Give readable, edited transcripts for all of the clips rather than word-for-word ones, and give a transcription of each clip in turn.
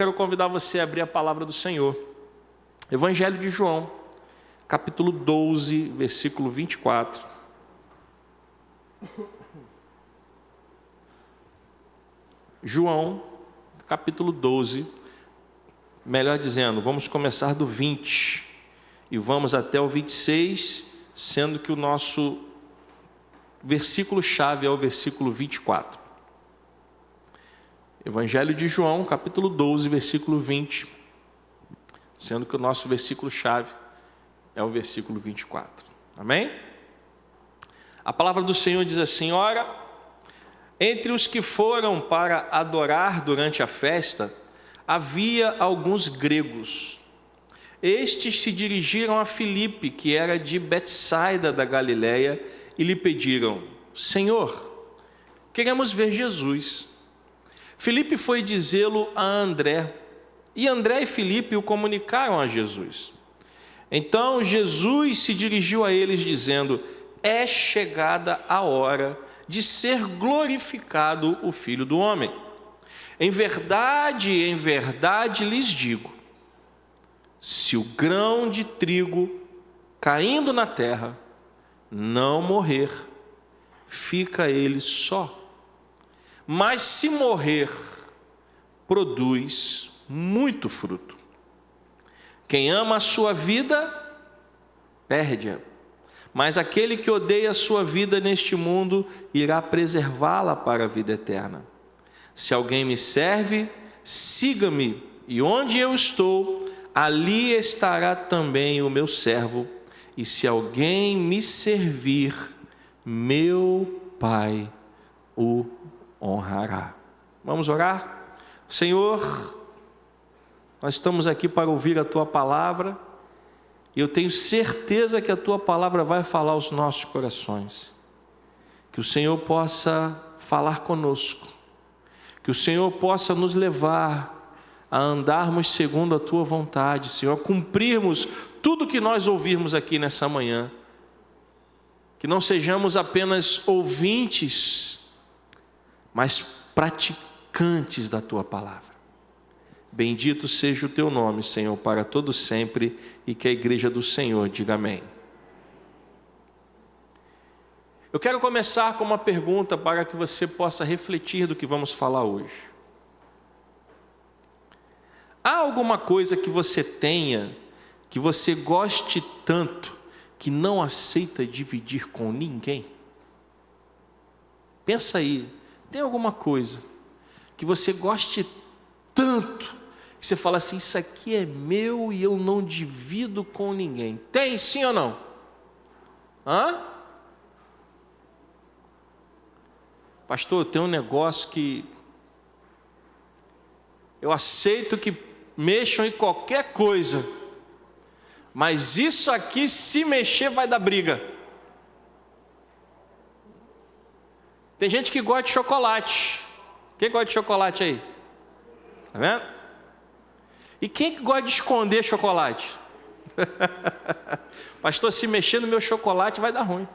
Quero convidar você a abrir a palavra do Senhor. Evangelho de João, capítulo 12, versículo 24. João, capítulo 12, melhor dizendo, vamos começar do 20 e vamos até o 26, sendo que o nosso versículo-chave é o versículo 24. Evangelho de João, capítulo 12, versículo 20, sendo que o nosso versículo-chave é o versículo 24. Amém? A palavra do Senhor diz assim: ora, entre os que foram para adorar durante a festa, havia alguns gregos. Estes se dirigiram a Filipe, que era de Betsaida da Galileia, e lhe pediram: Senhor, queremos ver Jesus. Filipe foi dizê-lo a André, e André e Filipe o comunicaram a Jesus. Então Jesus se dirigiu a eles dizendo: é chegada a hora de ser glorificado o Filho do Homem. Em verdade lhes digo, se o grão de trigo caindo na terra não morrer, fica ele só. Mas se morrer, produz muito fruto. Quem ama a sua vida, perde-a. Mas aquele que odeia a sua vida neste mundo, irá preservá-la para a vida eterna. Se alguém me serve, siga-me, e onde eu estou, ali estará também o meu servo. E se alguém me servir, meu Pai o honrará. Vamos orar? Senhor, nós estamos aqui para ouvir a Tua palavra, e eu tenho certeza que a Tua palavra vai falar aos nossos corações. Que o Senhor possa falar conosco, que o Senhor possa nos levar a andarmos segundo a Tua vontade, Senhor, a cumprirmos tudo que nós ouvirmos aqui nessa manhã. Que não sejamos apenas ouvintes, mas praticantes da Tua palavra. Bendito seja o Teu nome, Senhor, para todo sempre, e que a igreja do Senhor diga amém. Eu quero começar com uma pergunta para que você possa refletir do que vamos falar hoje. Há alguma coisa que você tenha, que você goste tanto, que não aceita dividir com ninguém? Pensa aí. Tem alguma coisa que você goste tanto, que você fala assim, isso aqui é meu e eu não divido com ninguém? Tem, sim ou não? Pastor, tem um negócio que eu aceito que mexam em qualquer coisa, mas isso aqui, se mexer, vai dar briga. Tem gente que gosta de chocolate. Quem gosta de chocolate aí? Tá vendo? E quem que gosta de esconder chocolate? Pastor, se mexer no meu chocolate vai dar ruim.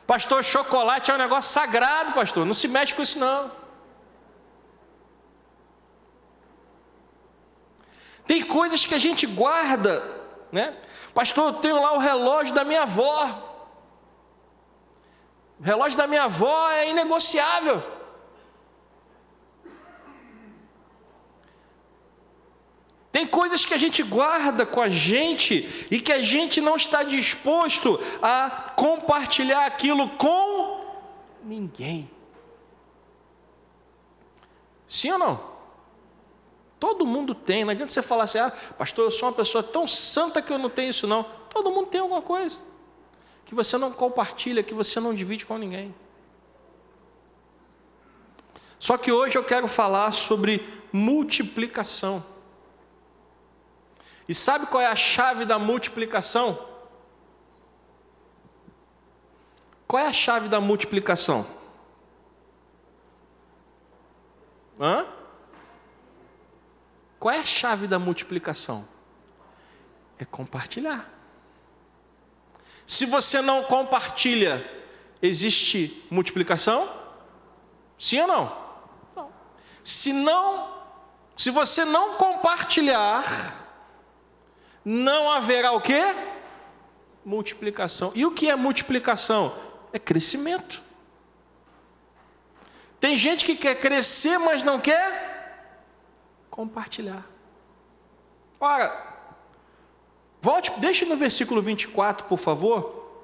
Pastor, chocolate é um negócio sagrado, pastor. Não se mexe com isso não. Tem coisas que a gente guarda, né? Pastor, eu tenho lá o relógio da minha avó. O relógio da minha avó é inegociável. Tem coisas que a gente guarda com a gente e que a gente não está disposto a compartilhar aquilo com ninguém. Sim ou não? Todo mundo tem. Não adianta você falar assim, pastor, eu sou uma pessoa tão santa que eu não tenho isso não. Todo mundo tem alguma coisa que você não compartilha, que você não divide com ninguém. Só que hoje eu quero falar sobre multiplicação. E sabe qual é a chave da multiplicação? Qual é a chave da multiplicação? Qual é a chave da multiplicação? É compartilhar. Se você não compartilha, existe multiplicação? Sim ou não? Não. Se você não compartilhar, não haverá o quê? Multiplicação. E o que é multiplicação? É crescimento. Tem gente que quer crescer, mas não quer compartilhar. Ora, deixe no versículo 24, por favor.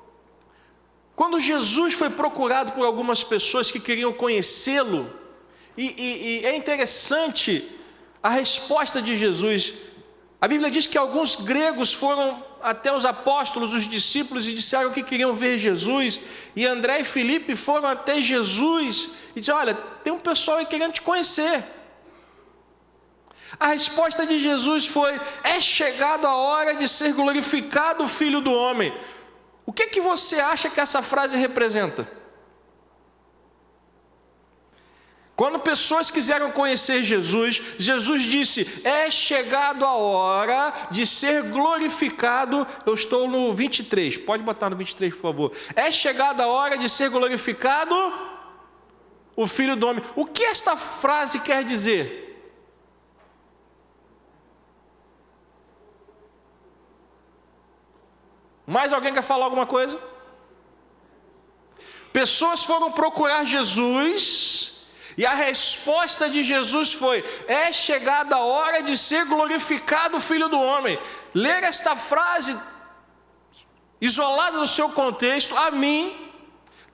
Quando Jesus foi procurado por algumas pessoas que queriam conhecê-lo, e é interessante a resposta de Jesus. A Bíblia diz que alguns gregos foram até os apóstolos, os discípulos, e disseram que queriam ver Jesus, e André e Filipe foram até Jesus, e disseram: olha, tem um pessoal aí querendo te conhecer. A resposta de Jesus foi: é chegado a hora de ser glorificado o Filho do Homem. O que você acha que essa frase representa? Quando pessoas quiseram conhecer Jesus, Jesus disse: é chegado a hora de ser glorificado. Eu estou no 23, pode botar no 23, por favor. É chegada a hora de ser glorificado o Filho do Homem. O que esta frase quer dizer? Mais alguém quer falar alguma coisa? Pessoas foram procurar Jesus, e a resposta de Jesus foi: é chegada a hora de ser glorificado o Filho do Homem. Ler esta frase isolada do seu contexto, a mim,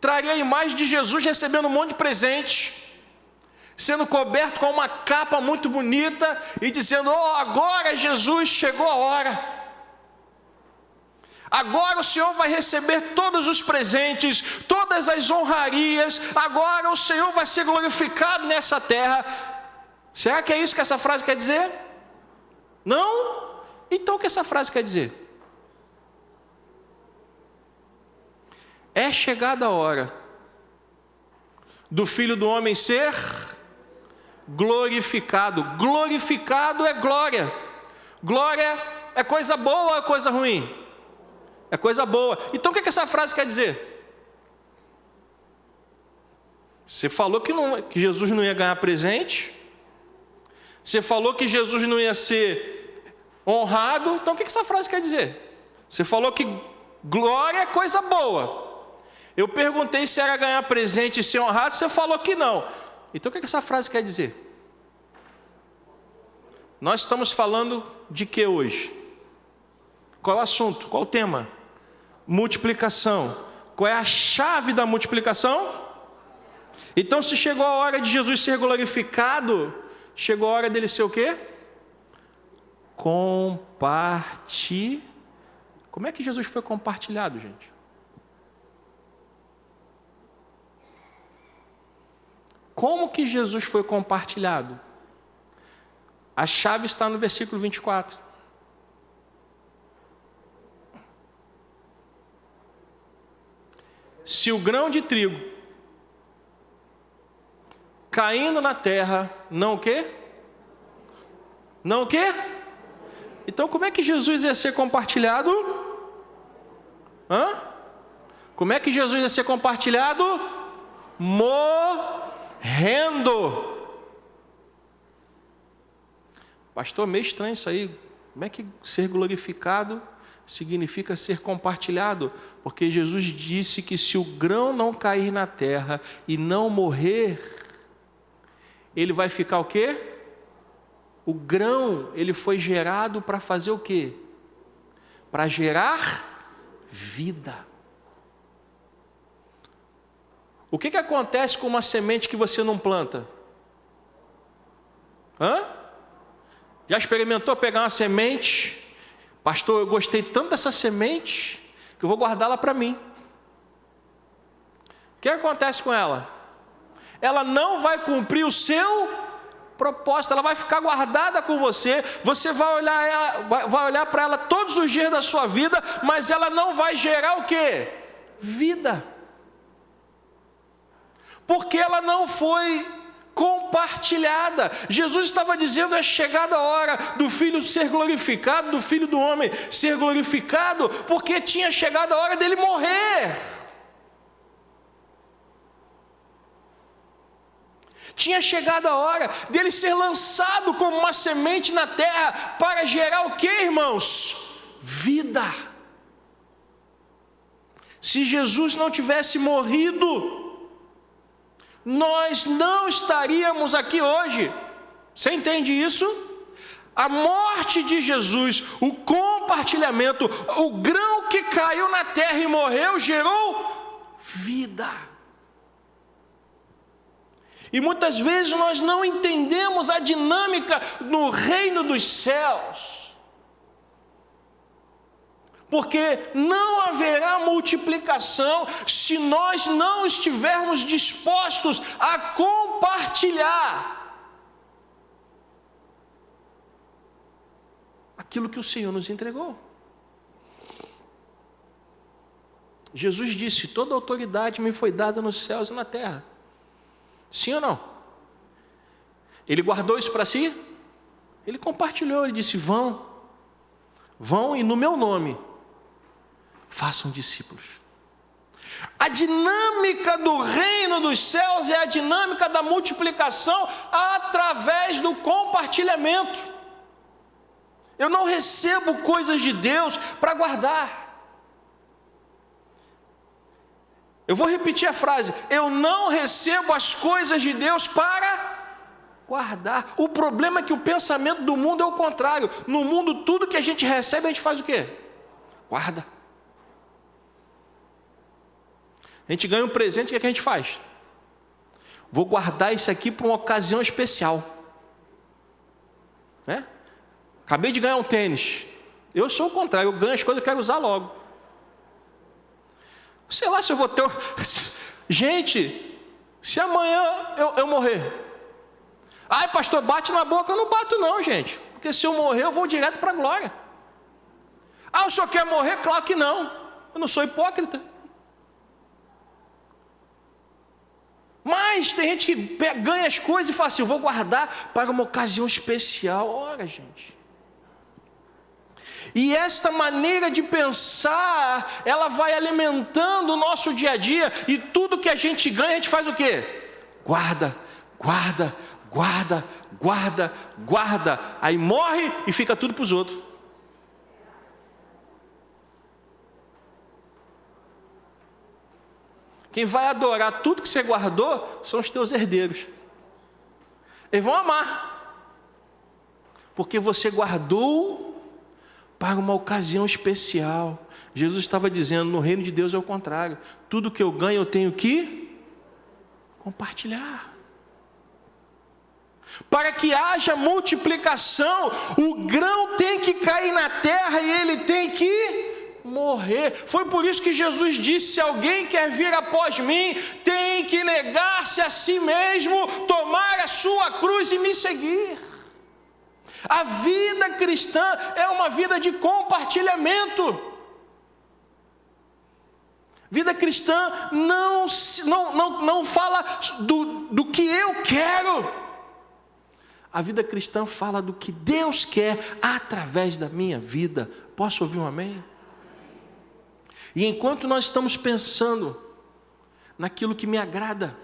traria a imagem de Jesus recebendo um monte de presente, sendo coberto com uma capa muito bonita, e dizendo: oh, agora Jesus, chegou a hora. Agora o Senhor vai receber todos os presentes, todas as honrarias. Agora o Senhor vai ser glorificado nessa terra. Será que é isso que essa frase quer dizer? Não? Então o que essa frase quer dizer? É chegada a hora do Filho do Homem ser glorificado. Glorificado é glória. Glória é coisa boa ou é coisa ruim? É coisa boa. Então o que essa frase quer dizer? Você falou que Jesus não ia ganhar presente. Você falou que Jesus não ia ser honrado. Então o que essa frase quer dizer? Você falou que glória é coisa boa. Eu perguntei se era ganhar presente e ser honrado. Você falou que não. Então o que essa frase quer dizer? Nós estamos falando de que hoje? Qual é o assunto? Qual é o tema? Multiplicação. Qual é a chave da multiplicação? Então, se chegou a hora de Jesus ser glorificado, chegou a hora dele ser o quê? Como é que Jesus foi compartilhado, gente? Como que Jesus foi compartilhado? A chave está no versículo 24. Se o grão de trigo caindo na terra, não o quê? Não o quê? Então como é que Jesus ia ser compartilhado? Como é que Jesus ia ser compartilhado? Morrendo. Pastor, meio estranho isso aí. Como é que ser glorificado significa ser compartilhado? Porque Jesus disse que se o grão não cair na terra e não morrer, ele vai ficar o quê? O grão, ele foi gerado para fazer o quê? Para gerar vida. O que acontece com uma semente que você não planta? Já experimentou pegar uma semente? Pastor, eu gostei tanto dessa semente que eu vou guardá-la para mim. O que acontece com ela? Ela não vai cumprir o seu propósito, ela vai ficar guardada com você. Você vai olhar para ela todos os dias da sua vida, mas ela não vai gerar o quê? Vida. Porque ela não foi compartilhada. Jesus estava dizendo: é chegada a hora do Filho ser glorificado, do Filho do Homem ser glorificado, porque tinha chegado a hora dele morrer. Tinha chegado a hora dele ser lançado como uma semente na terra para gerar o que, irmãos? Vida. Se Jesus não tivesse morrido, nós não estaríamos aqui hoje. Você entende isso? A morte de Jesus, o compartilhamento, o grão que caiu na terra e morreu, gerou vida. E muitas vezes nós não entendemos a dinâmica no reino dos céus, porque não haverá multiplicação se nós não estivermos dispostos a compartilhar aquilo que o Senhor nos entregou. Jesus disse: toda autoridade me foi dada nos céus e na terra. Sim ou não? Ele guardou isso para si? Ele compartilhou, ele disse: vão e no meu nome façam discípulos. A dinâmica do reino dos céus é a dinâmica da multiplicação através do compartilhamento. Eu não recebo coisas de Deus para guardar. Eu vou repetir a frase: eu não recebo as coisas de Deus para guardar. O problema é que o pensamento do mundo é o contrário. No mundo, tudo que a gente recebe, a gente faz o quê? Guarda. A gente ganha um presente, o que a gente faz? Vou guardar isso aqui para uma ocasião especial, né? Acabei de ganhar um tênis. Eu sou o contrário, eu ganho as coisas e quero usar logo. Sei lá se eu vou ter... Gente, se amanhã eu morrer... Ai, pastor, bate na boca. Eu não bato não, gente. Porque se eu morrer, eu vou direto para a glória. Ah, o senhor quer morrer? Claro que não. Eu não sou hipócrita. Mas tem gente que ganha as coisas e fala assim: eu vou guardar para uma ocasião especial. Ora, gente... E esta maneira de pensar, ela vai alimentando o nosso dia a dia, e tudo que a gente ganha, a gente faz o quê? Guarda, guarda, guarda, guarda, guarda, aí morre e fica tudo para os outros. Quem vai adorar tudo que você guardou são os teus herdeiros. Eles vão amar, porque você guardou para uma ocasião especial. Jesus estava dizendo: no reino de Deus é o contrário. Tudo que eu ganho eu tenho que compartilhar. Para que haja multiplicação, o grão tem que cair na terra e ele tem que morrer. Foi por isso que Jesus disse: se alguém quer vir após mim, tem que negar-se a si mesmo, tomar a sua cruz e me seguir. A vida cristã é uma vida de compartilhamento. Vida cristã não fala do que eu quero. A vida cristã fala do que Deus quer através da minha vida. Posso ouvir um amém? E enquanto nós estamos pensando naquilo que me agrada,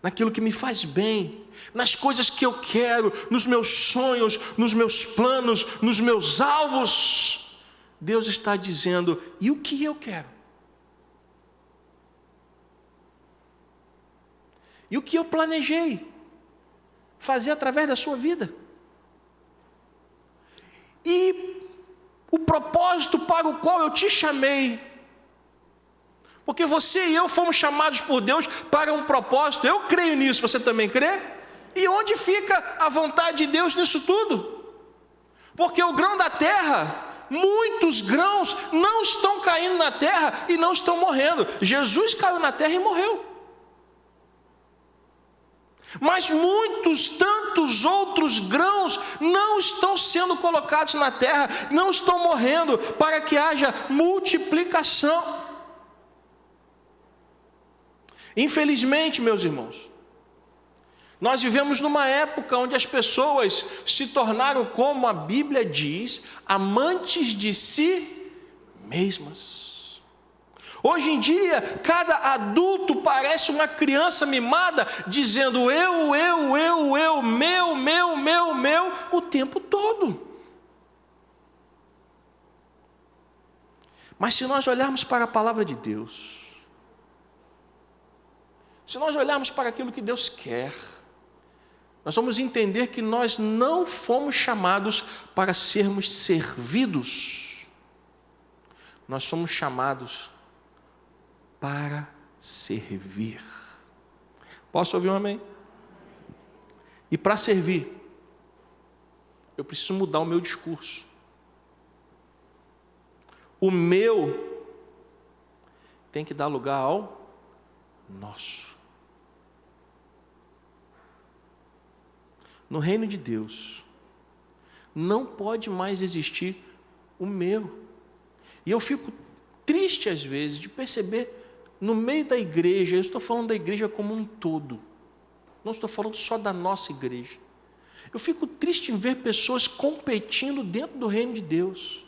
naquilo que me faz bem, nas coisas que eu quero, nos meus sonhos, nos meus planos, nos meus alvos, Deus está dizendo: e o que eu quero? E o que eu planejei fazer através da sua vida? E o propósito para o qual eu te chamei? Porque você e eu fomos chamados por Deus para um propósito. Eu creio nisso, você também crê? E onde fica a vontade de Deus nisso tudo? Porque o grão da terra, muitos grãos não estão caindo na terra e não estão morrendo. Jesus caiu na terra e morreu. Mas tantos outros grãos não estão sendo colocados na terra, não estão morrendo, para que haja multiplicação. Infelizmente, meus irmãos, nós vivemos numa época onde as pessoas se tornaram, como a Bíblia diz, amantes de si mesmas. Hoje em dia, cada adulto parece uma criança mimada, dizendo eu, meu, o tempo todo. Mas se nós olharmos para a palavra de Deus, se nós olharmos para aquilo que Deus quer, nós vamos entender que nós não fomos chamados para sermos servidos. Nós somos chamados para servir. Posso ouvir um amém? E para servir, eu preciso mudar o meu discurso. O meu tem que dar lugar ao nosso. No reino de Deus, não pode mais existir o meu. E eu fico triste às vezes de perceber no meio da igreja, eu estou falando da igreja como um todo, não estou falando só da nossa igreja. Eu fico triste em ver pessoas competindo dentro do reino de Deus.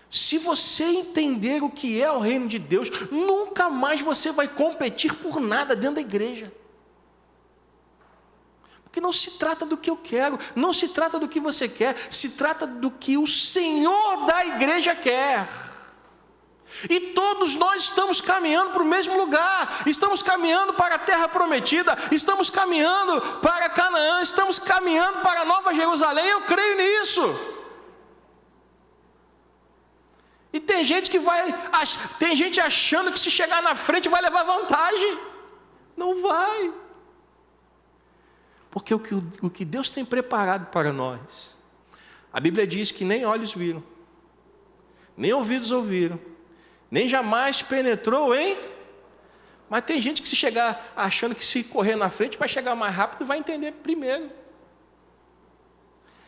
Se você entender o que é o reino de Deus, nunca mais você vai competir por nada dentro da igreja. Porque não se trata do que eu quero, não se trata do que você quer, se trata do que o Senhor da igreja quer. E todos nós estamos caminhando para o mesmo lugar, estamos caminhando para a terra prometida, estamos caminhando para Canaã, estamos caminhando para a Nova Jerusalém, eu creio nisso. E tem gente achando que se chegar na frente vai levar vantagem. Não vai. Porque o que Deus tem preparado para nós, a Bíblia diz que nem olhos viram, nem ouvidos ouviram, nem jamais penetrou, hein? Mas tem gente que se chegar achando que se correr na frente vai chegar mais rápido e vai entender primeiro.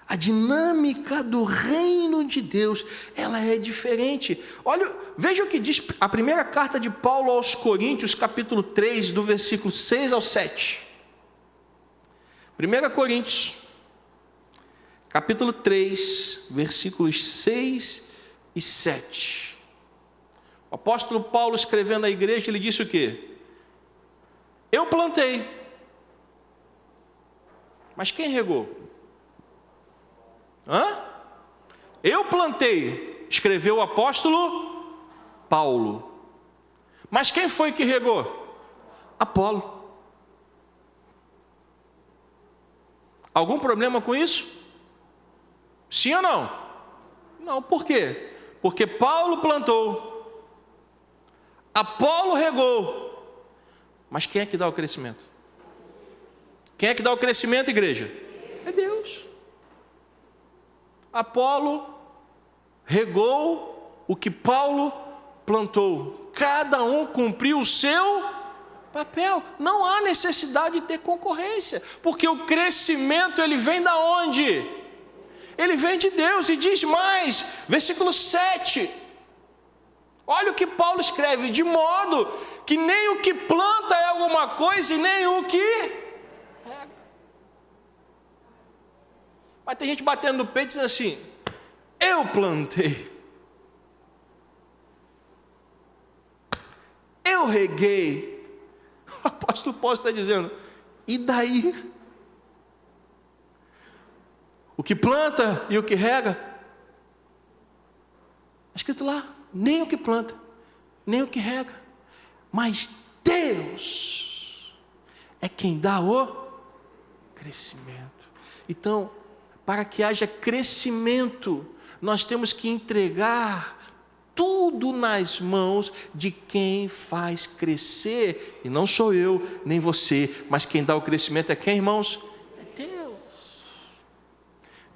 A dinâmica do reino de Deus, ela é diferente. Olha, veja o que diz a primeira carta de Paulo aos Coríntios, capítulo 3, do versículo 6 ao 7. 1 Coríntios, capítulo 3, versículos 6 e 7. O apóstolo Paulo, escrevendo à igreja, ele disse o quê? Eu plantei, mas quem regou? Eu plantei, escreveu o apóstolo Paulo. Mas quem foi que regou? Apolo. Algum problema com isso? Sim ou não? Não, por quê? Porque Paulo plantou, Apolo regou, mas quem é que dá o crescimento? Quem é que dá o crescimento, igreja? É Deus. Apolo regou o que Paulo plantou. Cada um cumpriu o seu papel. Não há necessidade de ter concorrência, porque o crescimento ele vem da onde? Ele vem de Deus. E diz mais, versículo 7. Olha o que Paulo escreve: de modo que nem o que planta é alguma coisa e nem o que rega. Mas tem gente batendo no peito dizendo assim: eu plantei, eu reguei. O apóstolo Paulo está dizendo: e daí? O que planta e o que rega? Está escrito lá: nem o que planta, nem o que rega, mas Deus é quem dá o crescimento. Então, para que haja crescimento, nós temos que entregar tudo nas mãos de quem faz crescer. E não sou eu, nem você, mas quem dá o crescimento é quem, irmãos? É Deus.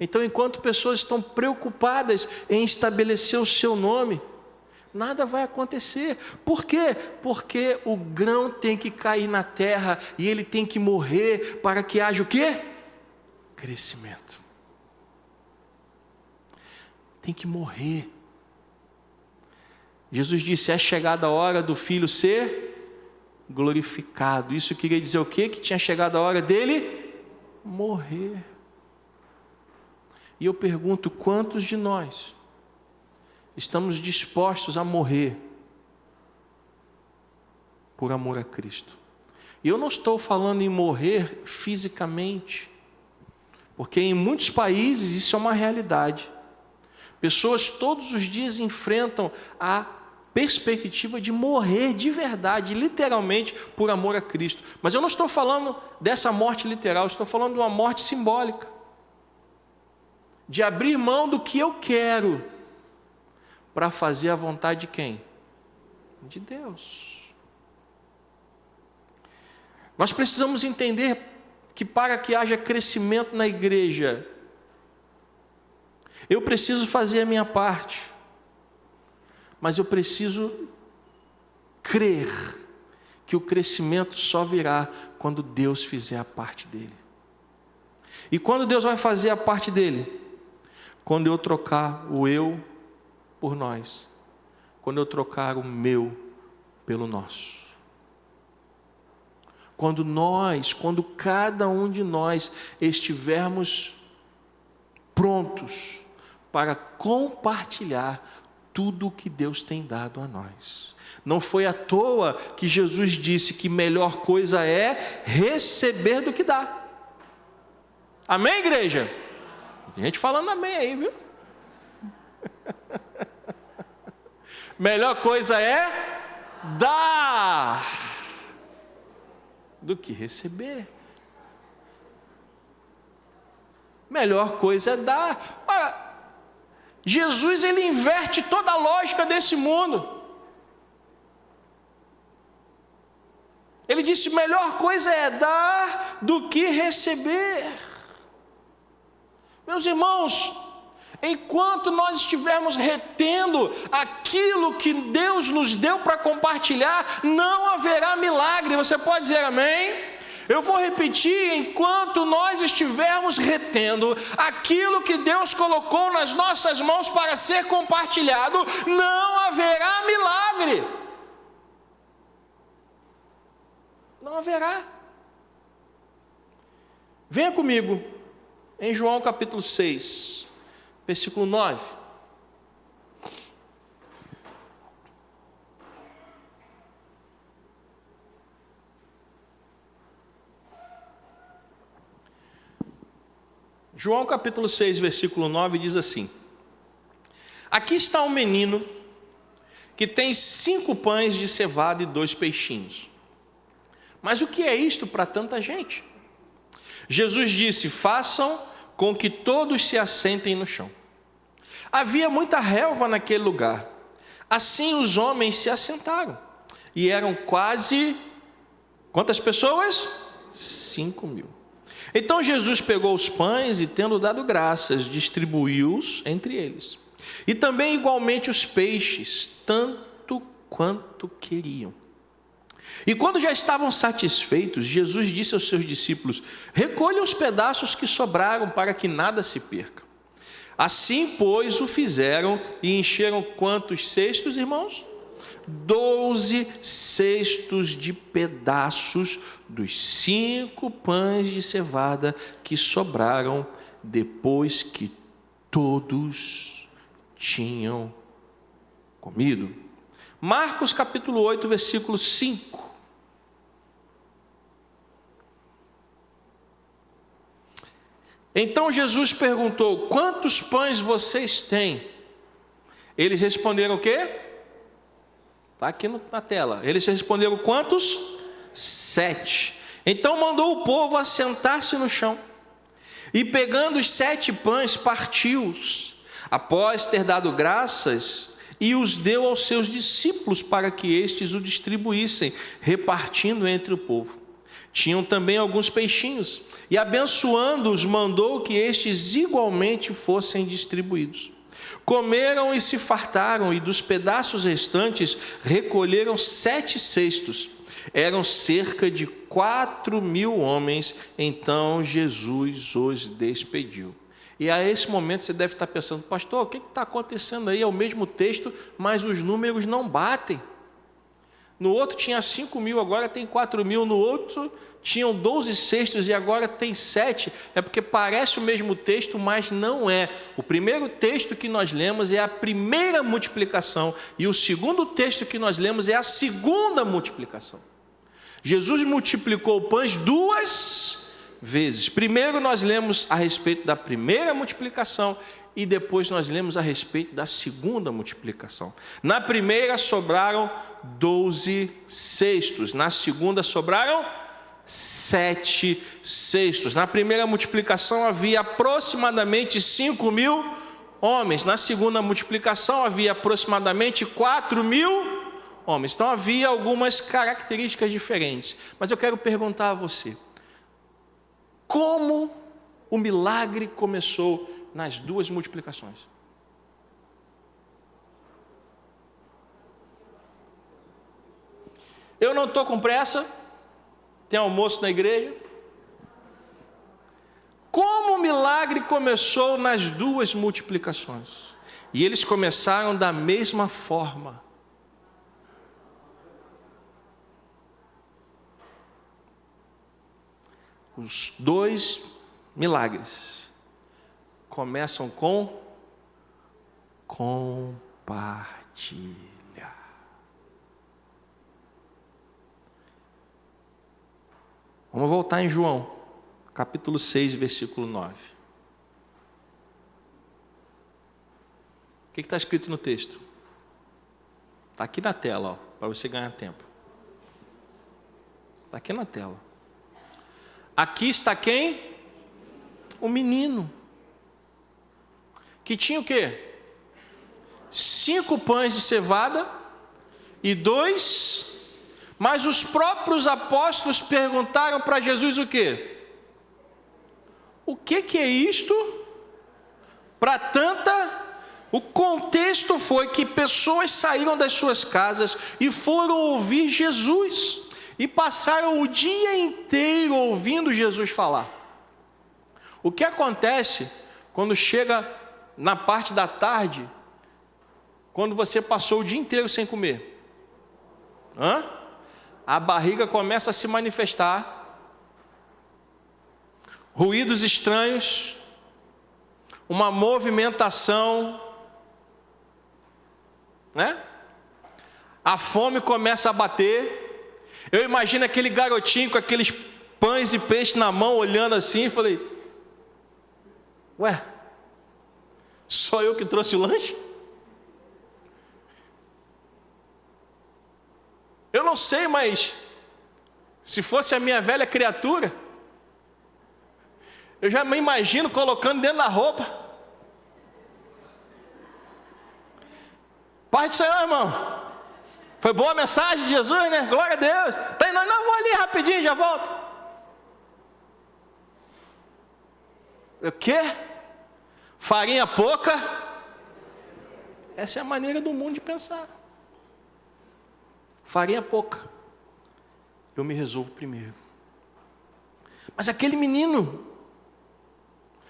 Então, enquanto pessoas estão preocupadas em estabelecer o seu nome, nada vai acontecer. Por quê? Porque o grão tem que cair na terra e ele tem que morrer para que haja o quê? Crescimento. Tem que morrer. Jesus disse: é chegada a hora do Filho ser glorificado. Isso queria dizer o quê? Que tinha chegado a hora dele morrer. E eu pergunto: quantos de nós estamos dispostos a morrer por amor a Cristo. E eu não estou falando em morrer fisicamente, porque em muitos países isso é uma realidade. Pessoas todos os dias enfrentam a perspectiva de morrer de verdade, literalmente, por amor a Cristo. Mas eu não estou falando dessa morte literal, eu estou falando de uma morte simbólica. De abrir mão do que eu quero para fazer a vontade de quem? De Deus. Nós precisamos entender que para que haja crescimento na igreja, eu preciso fazer a minha parte, mas eu preciso crer que o crescimento só virá quando Deus fizer a parte dele. E quando Deus vai fazer a parte dele? Quando eu trocar o eu por nós, quando eu trocar o meu pelo nosso. Quando cada um de nós estivermos prontos para compartilhar tudo o que Deus tem dado a nós. Não foi à toa que Jesus disse que melhor coisa é receber do que dar. Amém, igreja? Tem gente falando amém aí, viu? Melhor coisa é dar do que receber. Melhor coisa é dar. Olha, Jesus, ele inverte toda a lógica desse mundo. Ele disse: melhor coisa é dar do que receber. Meus irmãos, enquanto nós estivermos retendo aquilo que Deus nos deu para compartilhar, não haverá milagre. Você pode dizer amém? Eu vou repetir: enquanto nós estivermos retendo aquilo que Deus colocou nas nossas mãos para ser compartilhado, não haverá milagre. Não haverá. Venha comigo em João capítulo 6, versículo 9. João capítulo 6, versículo 9 diz assim: aqui está um menino que tem 5 pães de cevada e 2 peixinhos. Mas o que é isto para tanta gente? Jesus disse: façam com que todos se assentem no chão. Havia muita relva naquele lugar. Assim os homens se assentaram. E eram quase... quantas pessoas? 5.000. Então Jesus pegou os pães e, tendo dado graças, distribuiu-os entre eles. E também igualmente os peixes, tanto quanto queriam. E quando já estavam satisfeitos, Jesus disse aos seus discípulos: recolham os pedaços que sobraram para que nada se perca. Assim, pois, o fizeram e encheram quantos cestos, irmãos? 12 cestos de pedaços dos 5 pães de cevada que sobraram depois que todos tinham comido. Marcos capítulo 8, versículo 5. Então Jesus perguntou: quantos pães vocês têm? Eles responderam o quê? Está aqui na tela. Eles responderam quantos? 7. Então mandou o povo assentar-se no chão. E pegando os 7 pães, partiu-os. Após ter dado graças, e os deu aos seus discípulos para que estes o distribuíssem, repartindo entre o povo. Tinham também alguns peixinhos, e abençoando-os, mandou que estes igualmente fossem distribuídos. Comeram e se fartaram, e dos pedaços restantes recolheram 7 cestos. Eram cerca de 4.000 homens. Então Jesus os despediu. E a esse momento você deve estar pensando: pastor, o que está acontecendo aí? É o mesmo texto, mas os números não batem. No outro tinha 5.000, agora tem 4.000. No outro tinham 12 cestos e agora tem 7. É porque parece o mesmo texto, mas não é. O primeiro texto que nós lemos é a primeira multiplicação. E o segundo texto que nós lemos é a segunda multiplicação. Jesus multiplicou pães 2 vezes. Primeiro nós lemos a respeito da primeira multiplicação e depois nós lemos a respeito da segunda multiplicação. Na primeira sobraram 12 cestos, na segunda sobraram 7 cestos. Na primeira multiplicação havia aproximadamente 5.000 homens, na segunda multiplicação havia aproximadamente 4.000 homens. Então havia algumas características diferentes. Mas eu quero perguntar a você: como o milagre começou nas 2 multiplicações? Eu não estou com pressa, tem almoço na igreja. Como o milagre começou nas 2 multiplicações? E eles começaram da mesma forma. Os 2 milagres começam com compartilhar. Vamos voltar em João, capítulo 6, versículo 9. O que está escrito no texto? Está aqui na tela, para você ganhar tempo. Está aqui na tela. Aqui está quem? O menino. Que tinha o quê? 5 pães de cevada e 2. Mas os próprios apóstolos perguntaram para Jesus o quê? O que é isto? Para tanta... O contexto foi que pessoas saíram das suas casas e foram ouvir Jesus. E passaram o dia inteiro ouvindo Jesus falar. O que acontece quando chega na parte da tarde, quando você passou o dia inteiro sem comer? A barriga começa a se manifestar, ruídos estranhos, uma movimentação, né? A fome começa a bater. Eu imagino aquele garotinho com aqueles pães e peixes na mão, olhando assim, e falei: ué, só eu que trouxe o lanche? Eu não sei, mas se fosse a minha velha criatura, eu já me imagino colocando dentro da roupa. Paz do Senhor, irmão. Foi boa a mensagem de Jesus, né? Glória a Deus. Tá, não vou ali rapidinho, já volto. O quê? Farinha pouca? Essa é a maneira do mundo de pensar. Farinha pouca. Eu me resolvo primeiro. Mas aquele menino,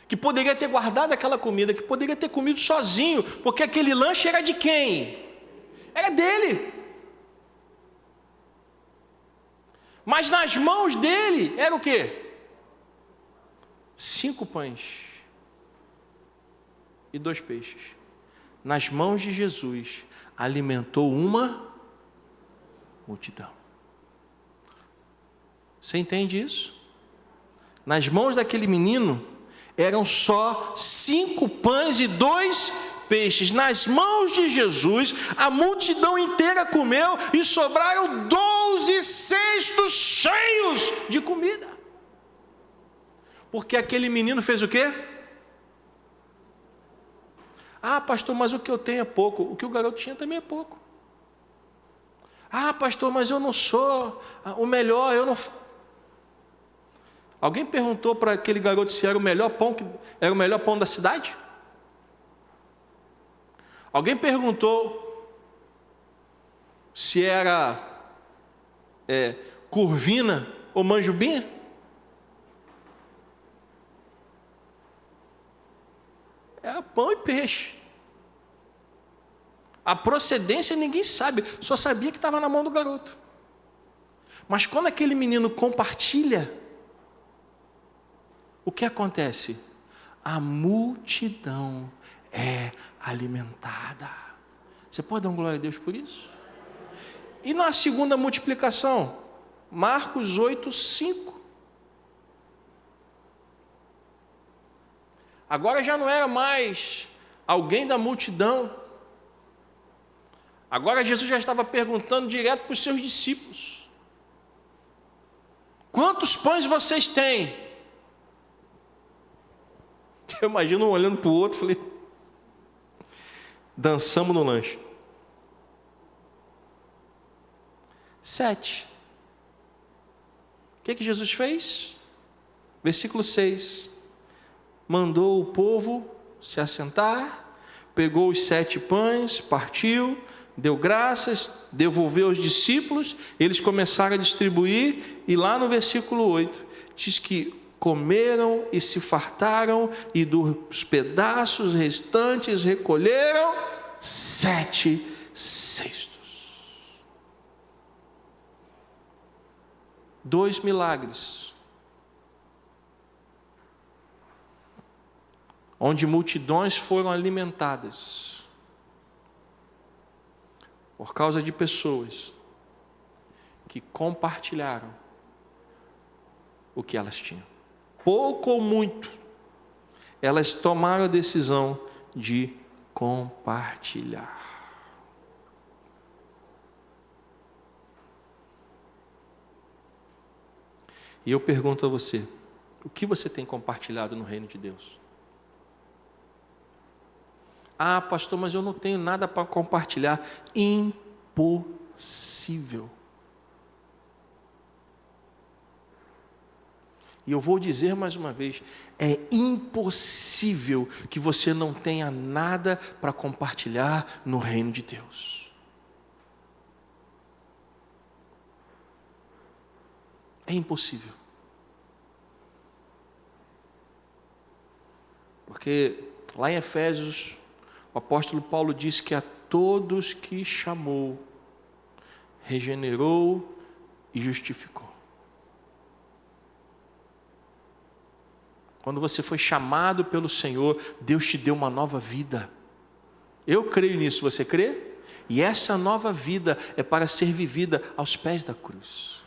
que poderia ter guardado aquela comida, que poderia ter comido sozinho, porque aquele lanche era de quem? Era dele. Mas nas mãos dele era o quê? 5 pães e 2 peixes. Nas mãos de Jesus alimentou uma multidão. Você entende isso? Nas mãos daquele menino eram só 5 pães e 2 peixes. Nas mãos de Jesus, a multidão inteira comeu e sobraram 12 cestos cheios de comida. Porque aquele menino fez o quê? Ah, pastor, mas o que eu tenho é pouco. O que o garoto tinha também é pouco. Ah, pastor, mas eu não sou o melhor, eu não... Alguém perguntou para aquele garoto se era o melhor pão da cidade? Alguém perguntou se era curvina ou manjubinha? Era pão e peixe. A procedência ninguém sabe, só sabia que estava na mão do garoto. Mas quando aquele menino compartilha, o que acontece? A multidão é alimentada. Você pode dar uma glória a Deus por isso? E na segunda multiplicação, Marcos 8, 5. Agora já não era mais alguém da multidão. Agora Jesus já estava perguntando direto para os seus discípulos: quantos pães vocês têm? Eu imagino um olhando para o outro, falei, dançamos no lanche. 7. O que Jesus fez? Versículo 6. Mandou o povo se assentar, pegou os 7 pães, partiu, deu graças, devolveu aos discípulos, eles começaram a distribuir, e lá no versículo 8, diz que comeram e se fartaram, e dos pedaços restantes recolheram 7 cestos. 2 milagres, onde multidões foram alimentadas, por causa de pessoas que compartilharam o que elas tinham. Pouco ou muito, elas tomaram a decisão de compartilhar. E eu pergunto a você, o que você tem compartilhado no reino de Deus? Ah, pastor, mas eu não tenho nada para compartilhar. Impossível. E eu vou dizer mais uma vez, é impossível que você não tenha nada para compartilhar no reino de Deus. É impossível. Porque lá em Efésios, o apóstolo Paulo diz que a todos que chamou, regenerou e justificou. Quando você foi chamado pelo Senhor, Deus te deu uma nova vida. Eu creio nisso, você crê? E essa nova vida é para ser vivida aos pés da cruz.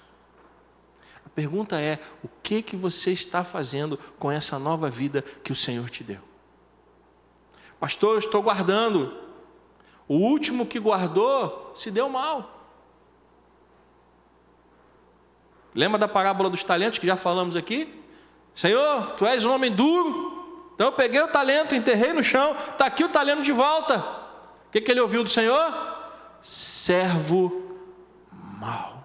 A pergunta é, o que você está fazendo com essa nova vida que o Senhor te deu? Pastor, eu estou guardando. O último que guardou se deu mal. Lembra da parábola dos talentos que já falamos aqui? Senhor, tu és um homem duro, então eu peguei o talento, enterrei no chão, está aqui o talento de volta. O que ele ouviu do Senhor? Servo mau.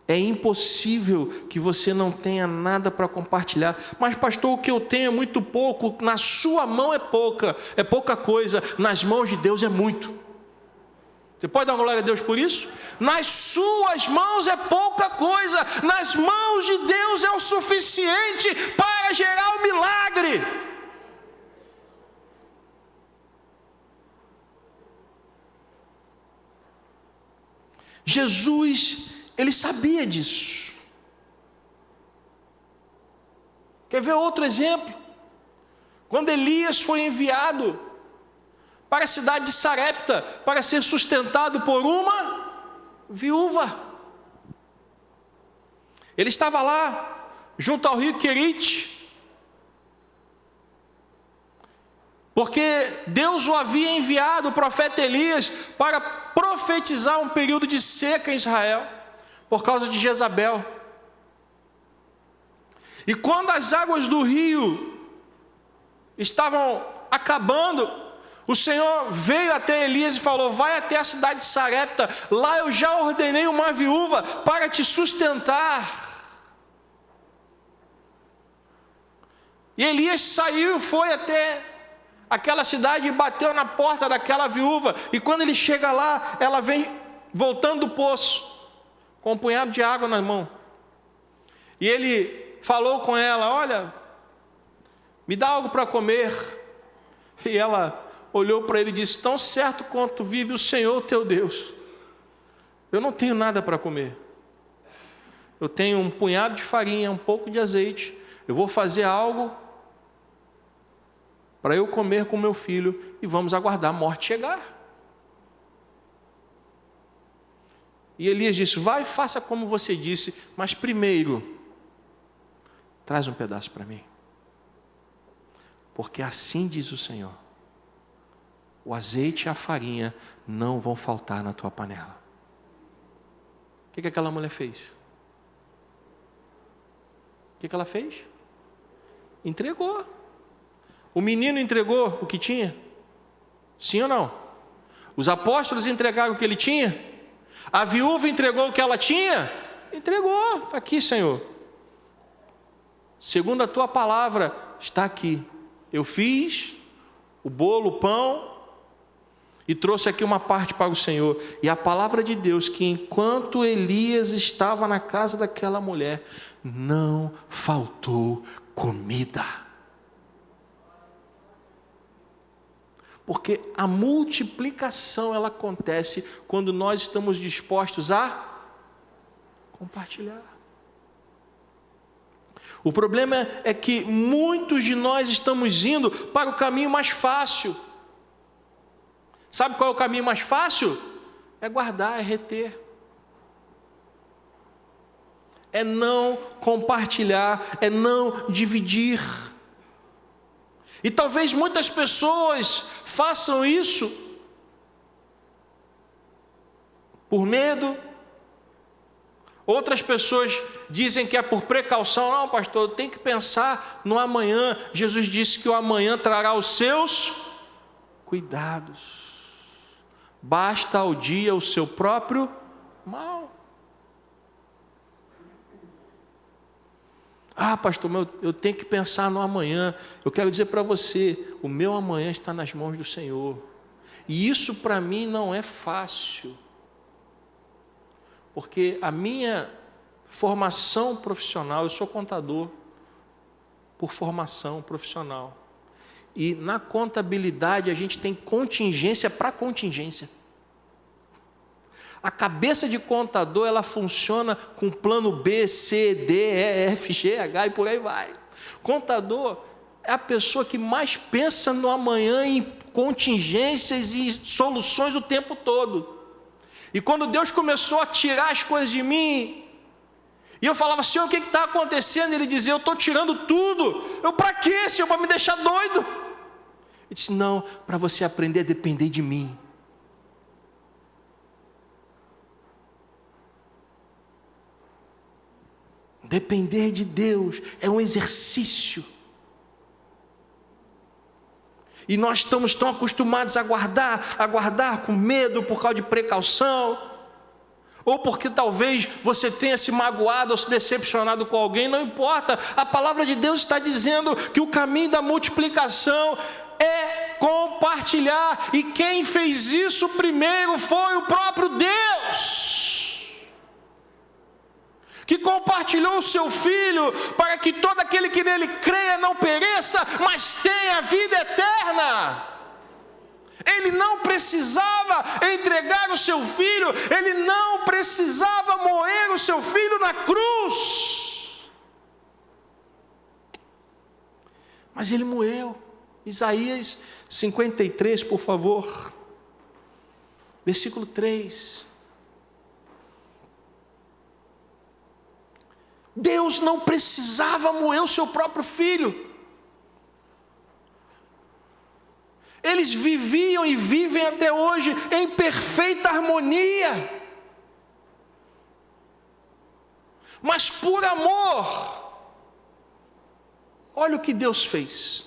É impossível que você não tenha nada para compartilhar. Mas pastor, o que eu tenho é muito pouco. Na sua mão é pouca coisa. Nas mãos de Deus é muito. Você pode dar uma glória a Deus por isso? Nas suas mãos é pouca coisa. Nas mãos de Deus é o suficiente para gerar o milagre. Jesus, ele sabia disso. Quer ver outro exemplo? Quando Elias foi enviado para a cidade de Sarepta para ser sustentado por uma viúva. Ele estava lá, junto ao rio Querite, porque Deus o havia enviado, o profeta Elias, para profetizar um período de seca em Israel, por causa de Jezabel. E quando as águas do rio estavam acabando, o Senhor veio até Elias e falou: vai até a cidade de Sarepta, lá eu já ordenei uma viúva para te sustentar. E Elias saiu e foi até aquela cidade e bateu na porta daquela viúva. E quando ele chega lá, ela vem voltando do poço, com um punhado de água na mão. E ele falou com ela: olha, me dá algo para comer. E ela olhou para ele e disse: tão certo quanto vive o Senhor teu Deus, eu não tenho nada para comer. Eu tenho um punhado de farinha, um pouco de azeite. Eu vou fazer algo para eu comer com meu filho e vamos aguardar a morte chegar. E Elias disse: vai, faça como você disse, mas primeiro, traz um pedaço para mim. Porque assim diz o Senhor: o azeite e a farinha não vão faltar na tua panela. O que aquela mulher fez? O que ela fez? Entregou. O menino entregou o que tinha? Sim ou não? Os apóstolos entregaram o que ele tinha? A viúva entregou o que ela tinha? Entregou. Está aqui, Senhor. Segundo a tua palavra, está aqui. Eu fiz o bolo, o pão, e trouxe aqui uma parte para o Senhor. E a palavra de Deus, que enquanto Elias estava na casa daquela mulher, não faltou comida. Porque a multiplicação, ela acontece quando nós estamos dispostos a compartilhar. O problema é que muitos de nós estamos indo para o caminho mais fácil. Sabe qual é o caminho mais fácil? É guardar, é reter. É não compartilhar, é não dividir. E talvez muitas pessoas façam isso por medo. Outras pessoas dizem que é por precaução. Não, pastor, tem que pensar no amanhã. Jesus disse que o amanhã trará os seus cuidados. Basta ao dia o seu próprio mal. Ah, pastor, eu tenho que pensar no amanhã. Eu quero dizer para você, o meu amanhã está nas mãos do Senhor. E isso para mim não é fácil. Porque a minha formação profissional, eu sou contador por formação profissional. E na contabilidade a gente tem contingência para contingência. A cabeça de contador, ela funciona com plano B, C, D, E, F, G, H e por aí vai. Contador é a pessoa que mais pensa no amanhã em contingências e soluções o tempo todo. E quando Deus começou a tirar as coisas de mim, e eu falava: Senhor, o que está acontecendo? Ele dizia: eu estou tirando tudo. Eu, para quê, Senhor? Para me deixar doido? Ele disse: não, para você aprender a depender de mim. Depender de Deus é um exercício. E nós estamos tão acostumados a guardar com medo por causa de precaução, ou porque talvez você tenha se magoado ou se decepcionado com alguém, não importa. A palavra de Deus está dizendo que o caminho da multiplicação é compartilhar, e quem fez isso primeiro foi o próprio Deus, que compartilhou o seu Filho, para que todo aquele que nele creia não pereça, mas tenha vida eterna. Ele não precisava entregar o seu Filho, ele não precisava moer o seu Filho na cruz, mas ele moeu. Isaías 53, por favor, versículo 3. Deus não precisava moer o seu próprio Filho. Eles viviam e vivem até hoje em perfeita harmonia. Mas por amor, olha o que Deus fez.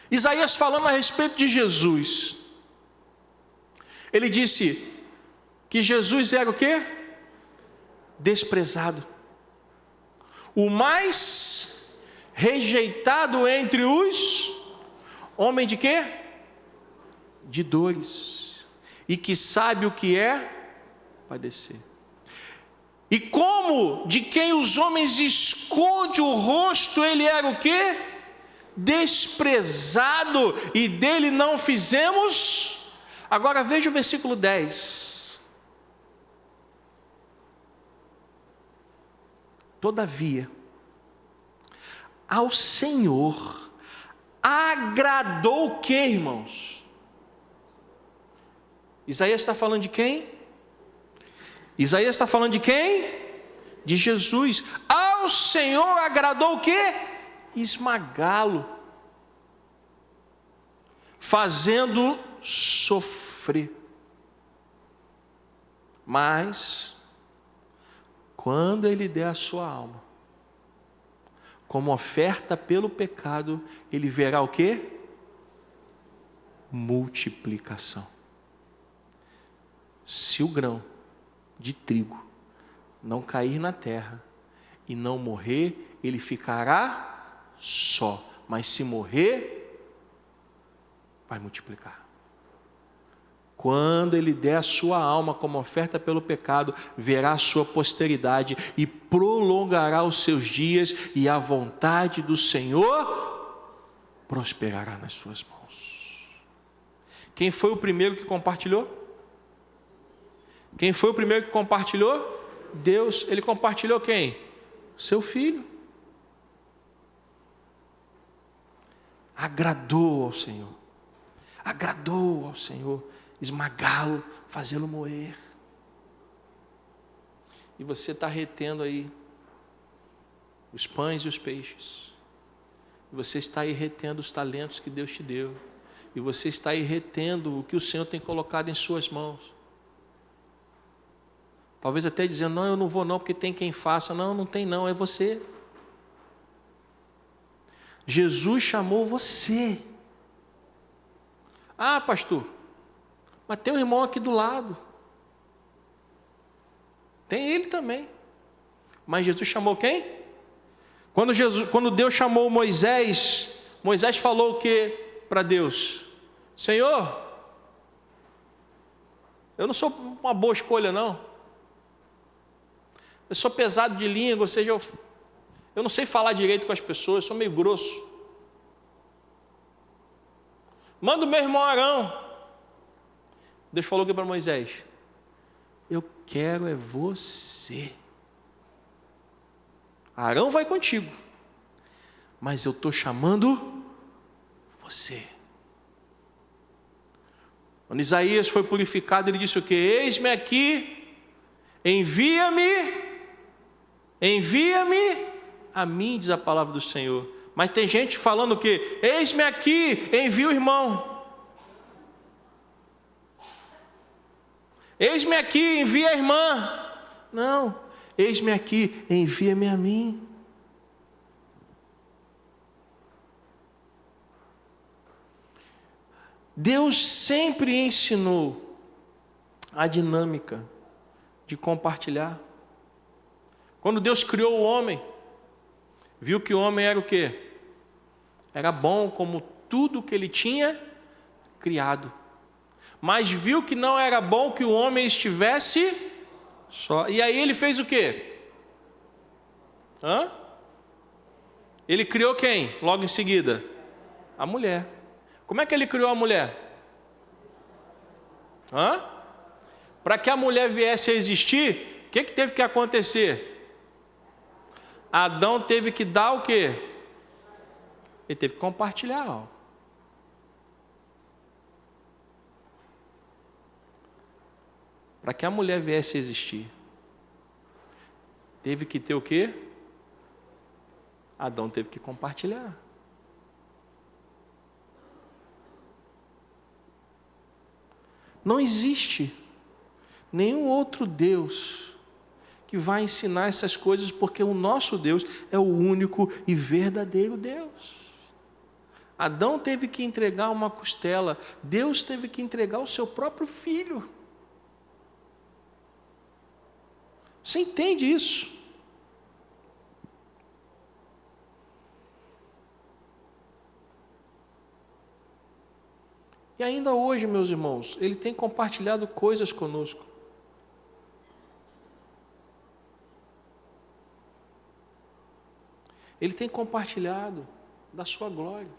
Isaías falando a respeito de Jesus, ele disse que Jesus era o quê? Desprezado, o mais rejeitado entre os homens de quê? De dores, e que sabe o que é padecer. E como de quem os homens esconde o rosto, ele era o quê? desprezado e dele não fizemos. Agora veja o versículo 10. Todavia, ao Senhor agradou o quê, irmãos? Isaías está falando de quem? Isaías está falando de quem? De Jesus. Ao Senhor agradou o quê? Esmagá-lo, fazendo sofrer. Mas quando ele der a sua alma como oferta pelo pecado, ele verá o quê? Multiplicação. Se o grão de trigo não cair na terra e não morrer, ele ficará só, mas se morrer, vai multiplicar. Quando ele der a sua alma como oferta pelo pecado, verá a sua posteridade e prolongará os seus dias, e a vontade do Senhor prosperará nas suas mãos. Quem foi o primeiro que compartilhou? Quem foi o primeiro que compartilhou? Deus. Ele compartilhou quem? Seu filho. Agradou ao Senhor. Agradou ao Senhor esmagá-lo, fazê-lo moer. E você está retendo aí os pães e os peixes. E você está aí retendo os talentos que Deus te deu. E você está aí retendo o que o Senhor tem colocado em suas mãos. Talvez até dizendo, não, eu não vou não, porque tem quem faça. Não, não tem não, é você. Jesus chamou você. Ah, pastor, mas tem um irmão aqui do lado. Tem ele também. Mas Jesus chamou quem? Quando Deus chamou Moisés, Moisés falou o que para Deus? Senhor, eu não sou uma boa escolha não. Eu sou pesado de língua, ou seja, eu não sei falar direito com as pessoas, eu sou meio grosso. Manda o meu irmão Arão. Deus falou aqui para Moisés: eu quero é você. Arão vai contigo, mas eu estou chamando você. Quando Isaías foi purificado, ele disse o que? Eis-me aqui, envia-me a mim, diz a palavra do Senhor. Mas tem gente falando o que? Eis-me aqui, envia o irmão. Eis-me aqui, envia a irmã. Não, eis-me aqui, envia-me a mim. Deus sempre ensinou a dinâmica de compartilhar. Quando Deus criou o homem, viu que o homem era o quê? Era bom como tudo que ele tinha criado. Mas viu que não era bom que o homem estivesse só. E aí ele fez o quê? Ele criou quem? Logo em seguida? A mulher. Como é que ele criou a mulher? Para que a mulher viesse a existir, o que teve que acontecer? Adão teve que dar o quê? Ele teve que compartilhar algo. Para que a mulher viesse a existir, teve que ter o quê? Adão teve que compartilhar. Não existe nenhum outro Deus que vai ensinar essas coisas, porque o nosso Deus é o único e verdadeiro Deus. Adão teve que entregar uma costela, Deus teve que entregar o seu próprio filho. Você entende isso? E ainda hoje, meus irmãos, Ele tem compartilhado coisas conosco. Ele tem compartilhado. da sua glória.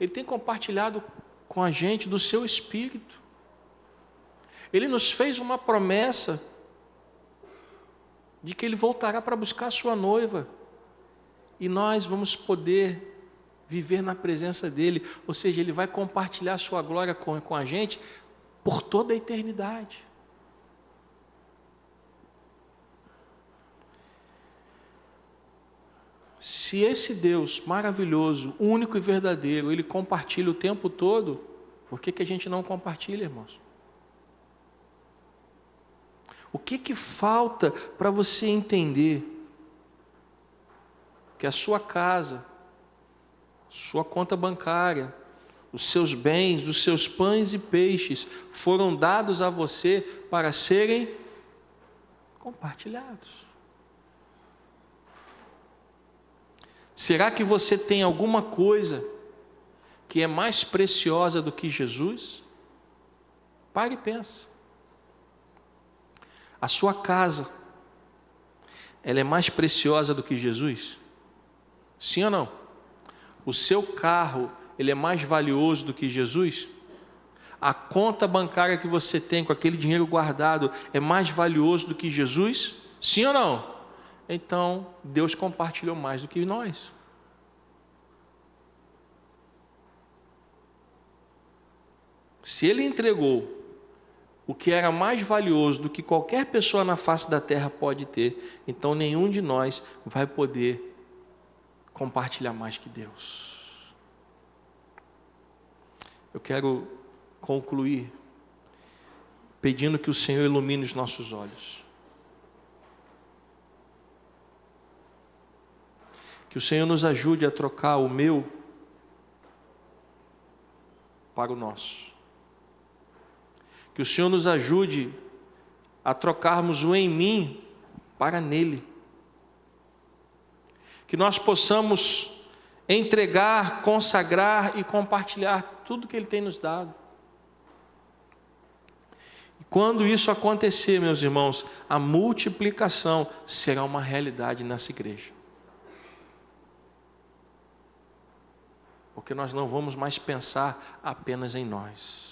Ele tem compartilhado com a gente do seu Espírito. Ele nos fez uma promessa de que Ele voltará para buscar a sua noiva. E nós vamos poder viver na presença dEle. Ou seja, Ele vai compartilhar a sua glória com a gente por toda a eternidade. Se esse Deus maravilhoso, único e verdadeiro, Ele compartilha o tempo todo, por que a gente não compartilha, irmãos? O que falta para você entender que a sua casa, sua conta bancária, os seus bens, os seus pães e peixes foram dados a você para serem compartilhados? Será que você tem alguma coisa que é mais preciosa do que Jesus? Pare e pense. A sua casa, ela é mais preciosa do que Jesus? Sim ou não? O seu carro, ele é mais valioso do que Jesus? A conta bancária que você tem com aquele dinheiro guardado é mais valioso do que Jesus? Sim ou não? Então, Deus compartilhou mais do que nós. Se Ele entregou o que era mais valioso do que qualquer pessoa na face da terra pode ter, então nenhum de nós vai poder compartilhar mais que Deus. Eu quero concluir pedindo que o Senhor ilumine os nossos olhos. Que o Senhor nos ajude a trocar o meu para o nosso. Que o Senhor nos ajude a trocarmos o em mim para nele. Que nós possamos entregar, consagrar e compartilhar tudo que Ele tem nos dado. E quando isso acontecer, meus irmãos, a multiplicação será uma realidade nessa igreja. Porque nós não vamos mais pensar apenas em nós.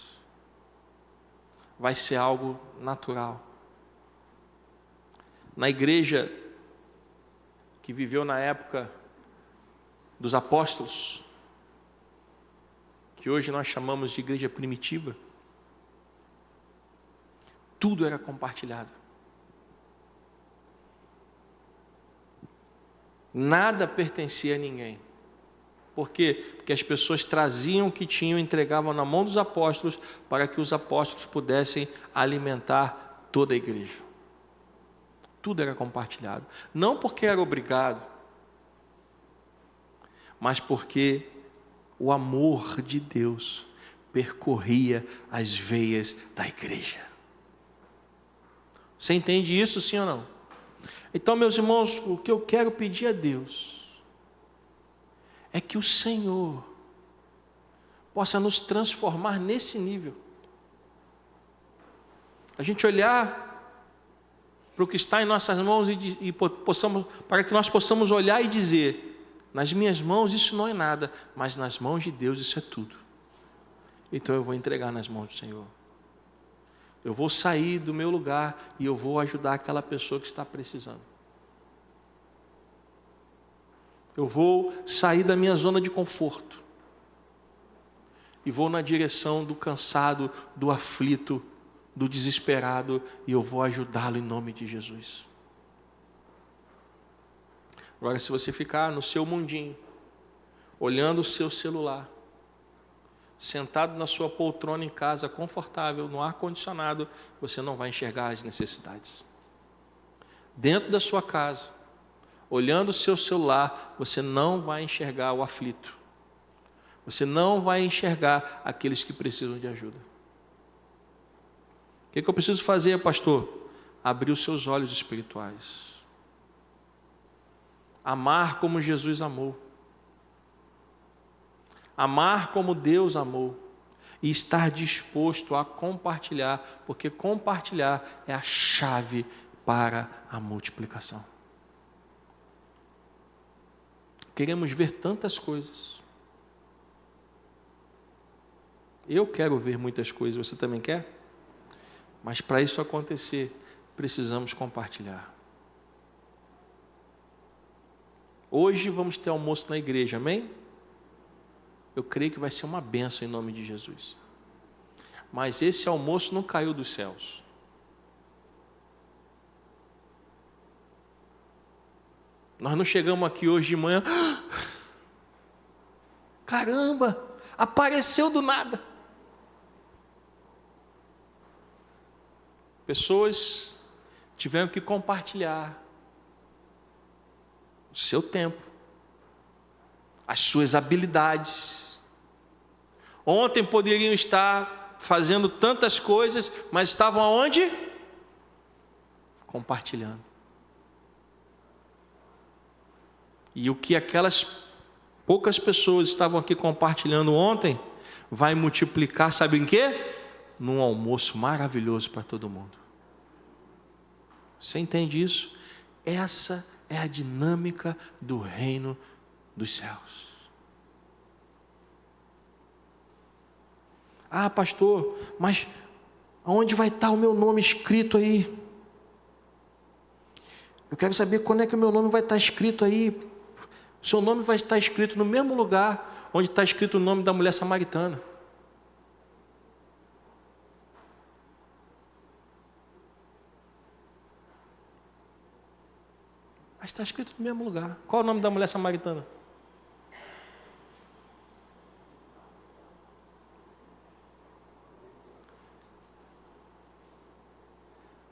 Vai ser algo natural. Na igreja que viveu na época dos apóstolos, que hoje nós chamamos de igreja primitiva, tudo era compartilhado. Nada pertencia a ninguém. Por quê? Porque as pessoas traziam o que tinham e entregavam na mão dos apóstolos para que os apóstolos pudessem alimentar toda a igreja. Tudo era compartilhado. Não porque era obrigado, mas porque o amor de Deus percorria as veias da igreja. Você entende isso, sim ou não? Então, meus irmãos, o que eu quero pedir a Deus é que o Senhor possa nos transformar nesse nível. A gente olhar para o que está em nossas mãos para que nós possamos olhar e dizer: nas minhas mãos isso não é nada, mas nas mãos de Deus isso é tudo. Então eu vou entregar nas mãos do Senhor. Eu vou sair do meu lugar e eu vou ajudar aquela pessoa que está precisando. Eu vou sair da minha zona de conforto e vou na direção do cansado, do aflito, do desesperado, e eu vou ajudá-lo em nome de Jesus. Agora, se você ficar no seu mundinho, olhando o seu celular, sentado na sua poltrona em casa, confortável, no ar-condicionado, você não vai enxergar as necessidades. Dentro da sua casa, olhando o seu celular, você não vai enxergar o aflito. Você não vai enxergar aqueles que precisam de ajuda. O que eu preciso fazer, pastor? Abrir os seus olhos espirituais. Amar como Jesus amou. Amar como Deus amou. E estar disposto a compartilhar, porque compartilhar é a chave para a multiplicação. Queremos ver tantas coisas. Eu quero ver muitas coisas, você também quer? Mas para isso acontecer, precisamos compartilhar. Hoje vamos ter almoço na igreja, amém? Eu creio que vai ser uma bênção em nome de Jesus. Mas esse almoço não caiu dos céus. Nós não chegamos aqui hoje de manhã, caramba, apareceu do nada. Pessoas tiveram que compartilhar o seu tempo, as suas habilidades. Ontem poderiam estar fazendo tantas coisas, mas estavam aonde? Compartilhando. E o que aquelas poucas pessoas estavam aqui compartilhando ontem, vai multiplicar, sabe em quê? Num almoço maravilhoso para todo mundo. Você entende isso? Essa é a dinâmica do reino dos céus. Ah, pastor, mas aonde vai estar o meu nome escrito aí? Eu quero saber quando é que o meu nome vai estar escrito aí. O seu nome vai estar escrito no mesmo lugar onde está escrito o nome da mulher samaritana. Mas está escrito no mesmo lugar. Qual é o nome da mulher samaritana?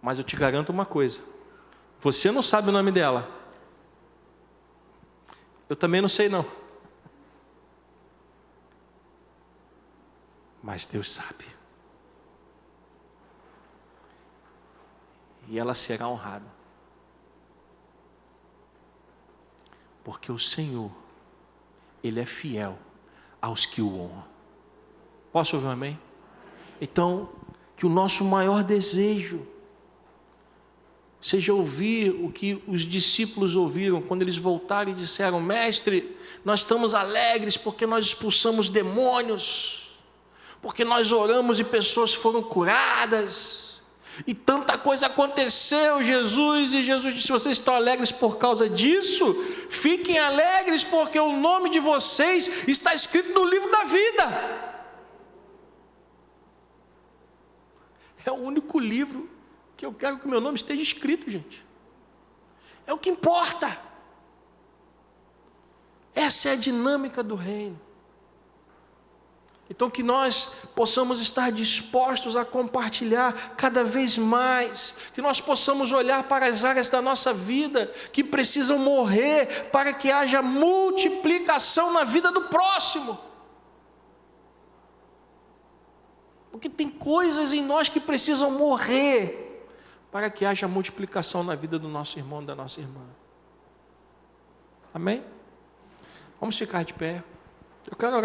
Mas eu te garanto uma coisa. Você não sabe o nome dela. Eu também não sei não. Mas Deus sabe. E ela será honrada. Porque o Senhor, Ele é fiel aos que o honram. Posso ouvir um amém? Então, que o nosso maior desejo seja ouvir o que os discípulos ouviram quando eles voltaram e disseram: Mestre, nós estamos alegres porque nós expulsamos demônios, porque nós oramos e pessoas foram curadas, e tanta coisa aconteceu, Jesus. E Jesus disse: vocês estão alegres por causa disso? Fiquem alegres porque o nome de vocês está escrito no livro da vida. É o único livro que eu quero que o meu nome esteja escrito, gente. É o que importa. Essa é a dinâmica do reino. Então que nós possamos estar dispostos a compartilhar cada vez mais, que nós possamos olhar para as áreas da nossa vida que precisam morrer para que haja multiplicação na vida do próximo. Porque tem coisas em nós que precisam morrer para que haja multiplicação na vida do nosso irmão e da nossa irmã. Amém? Vamos ficar de pé. Eu quero orar.